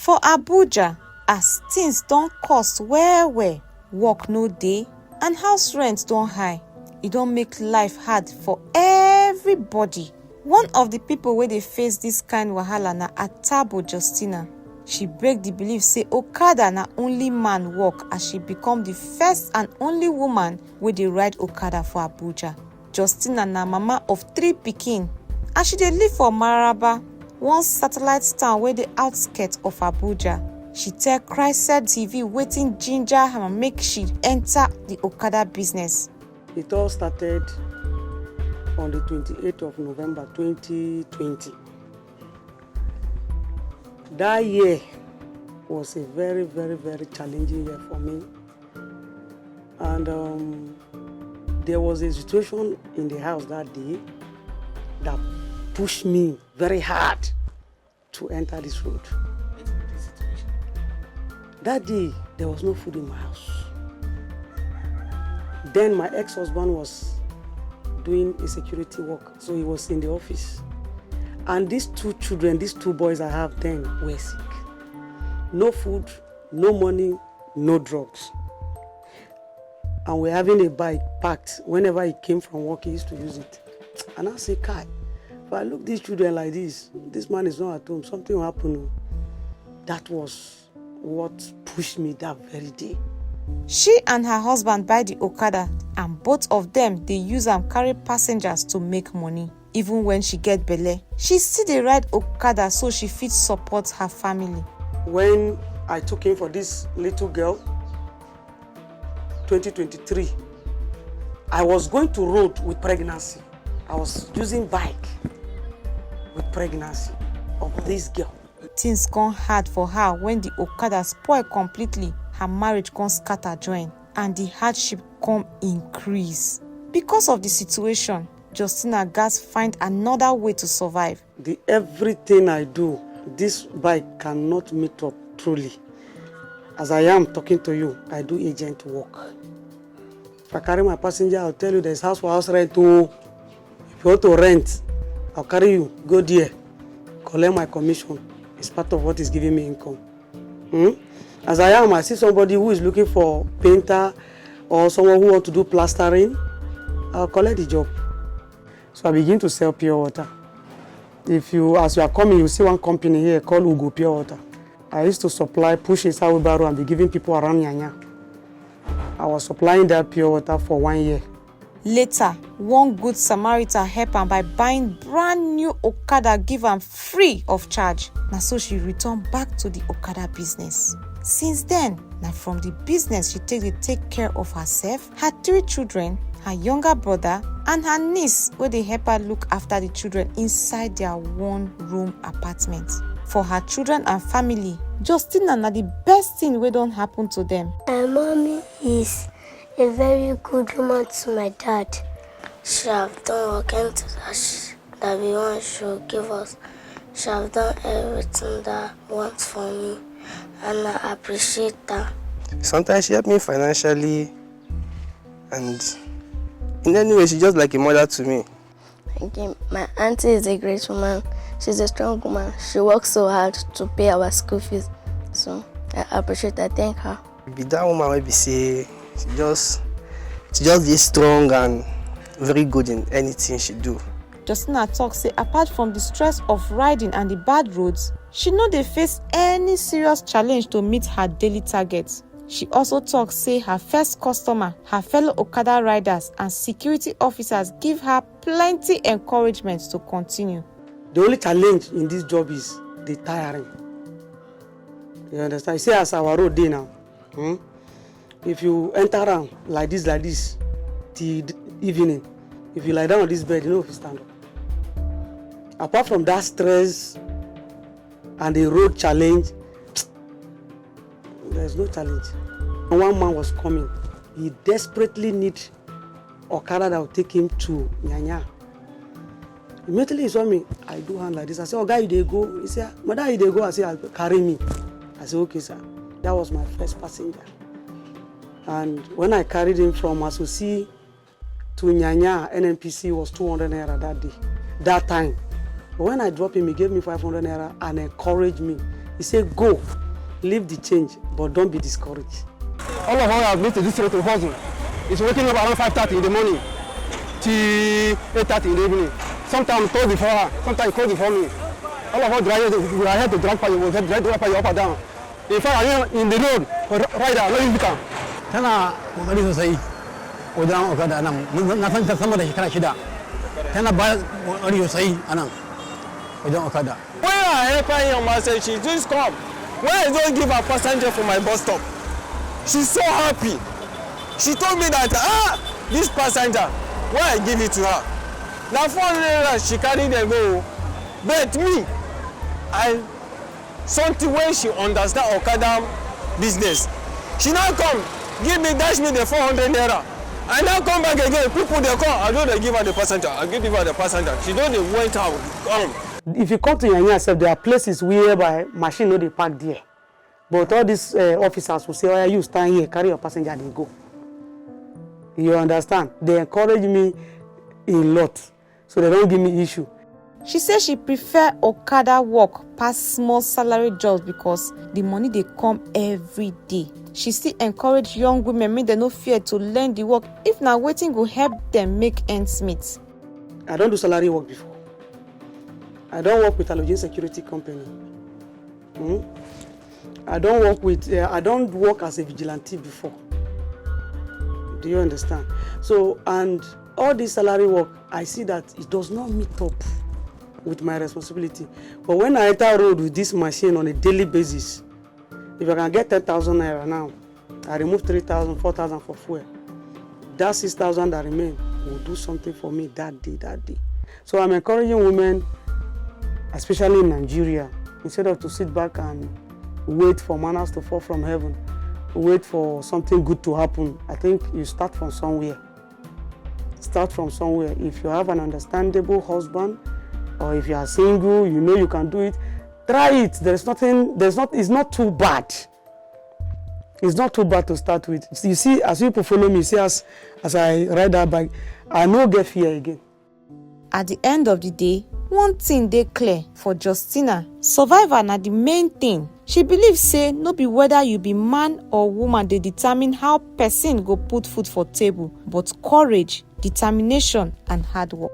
For Abuja, as things don't cost well, work no dey and house rent don't high, it don't make life hard for everybody. One of the people where they face this kind wahala na Atabo Justina. She break the belief say Okada na only man work as she become the first and only woman where they ride Okada for Abuja. Justina na mama of 3 pikin and she dey live for Maraba, one satellite town where the outskirts of Abuja. She tell CHRICED TV wetin ginger her make she enter the Okada business. It all started on the 28th of November 2020. That year was a very, very, very challenging year for me. And there was a situation in the house that day that pushed me very hard to enter this road. That day, there was no food in my house. Then my ex-husband was doing a security work, so he was in the office. And these 2 children, these 2 boys I have then were sick. No food, no money, no drugs. And we're having a bike packed. Whenever he came from work, he used to use it. And I say, Kai, if I look at these children like this man is not at home, something will happen. That was what pushed me that very day. She and her husband buy the Okada and both of them they use and carry passengers to make money. Even when she get belle, she still dey ride Okada so she fit support her family. When I took in for this little girl, 2023, I was going to road with pregnancy. I was using bike with pregnancy of this girl. Things gone hard for her when the Okada spoil completely. Her marriage gone scatter join and the hardship come increase. Because of the situation, Justina gats find another way to survive. Everything I do, this bike cannot meet up truly. As I am talking to you, I do agent work. If I carry my passenger, I'll tell you there's house for house rent. If you want to rent, I'll carry you, go there, collect my commission. It's part of what is giving me income. As I am, I see somebody who is looking for painter or someone who wants to do plastering, I'll collect the job. So I begin to sell pure water. As you are coming, you see one company here called Ugo Pure Water. I used to supply, push inside wheelbarrow and be giving people around Nyanya. I was supplying that pure water for 1 year. Later, one good Samaritan helped her by buying brand new Okada, give am free of charge. Na so she returned back to the Okada business. Since then, na from the business she take care of herself, her 3 children, her younger brother, and her niece, where they help her look after the children inside their 1-room apartment. For her children and family, Justina na the best thing wey don happen to them. My mommy is a very good woman to my dad. She have done working that we want to give us. She have done everything that wants for me, and I appreciate that. Sometimes she helped me financially, and in any way, she's just like a mother to me. Okay, my auntie is a great woman. She's a strong woman. She works so hard to pay our school fees. So I appreciate that. Thank her. Be that woman will be say she just be strong and very good in anything she do. Justina talk say apart from the stress of riding and the bad roads, she no dey face any serious challenge to meet her daily targets. She also talk say her first customer, her fellow Okada riders and security officers give her plenty encouragement to continue. The only challenge in this job is the tiring. You understand? You see as our road day now. If you enter around like this, till evening, if you lie down on this bed, you know if you stand up. Apart from that stress and the road challenge, there's no challenge. And one man was coming. He desperately needs Okada that will take him to Nyanya. Immediately he saw me, I do hand like this. I said, oh, guy, you dey go? He said, Mother, you dey go? I said, carry me. I said, okay, sir. That was my first passenger. And when I carried him from Asusi to Nyanya, NNPC was 200 naira that day, that time. But when I dropped him, he gave me 500 naira and encouraged me. He said, go, leave the change, but don't be discouraged. All of us have been to this to hustle. It's waking up around 5:30 in the morning till 8:30 in the evening. Sometimes close before her, sometimes close before me. All of us we are here to drag party, we drag party up and down. In fact, I am in the road, rider, let me become. Tana kokari sosai wajen Okada nan na san ta sama da shekara 6 tana ba kokari sosai anan wajen Okada. When I help her in my say she just come. When I don't give her passenger for my bus stop, she's so happy. She told me that this passenger, when I give it to her, now 400 naira she carry them go. But me, something when she understand Okada business, she now come give me dash me the 400 naira. I now come back again. People they come, I don't give her the passenger. I give her the passenger. She don't went out. If you come to Yanya yourself, there are places whereby machine no dey park there. But all these officers will say, oh, you stand here, carry your passenger, and go. You understand? They encourage me a lot, so they don't give me issue. She says she prefer Okada work past small salary jobs because the money they come every day. She still encourage young women make they no fear to learn the work if na waiting go help them make ends meet. I don't do salary work before. I don't work with a lodging security company. I don't work as a vigilante before. Do you understand? So, and all this salary work, I see that it does not meet up with my responsibility. But when I enter road with this machine on a daily basis, if I can get 10,000 naira now, I remove 3,000, 4,000 for fuel. That 6,000 that remain will do something for me that day. So I'm encouraging women, especially in Nigeria, instead of to sit back and wait for manners to fall from heaven, wait for something good to happen. I think you start from somewhere. Start from somewhere. If you have an understandable husband, or if you are single, you know you can do it, try it. It's not too bad. It's not too bad to start with. You see, as people follow me, see as I ride that bike, I no get fear again. At the end of the day, one thing dey clear for Justina, survival na the main thing. She believes say no be whether you be man or woman dey determine how person go put food for table, but courage, determination and hard work.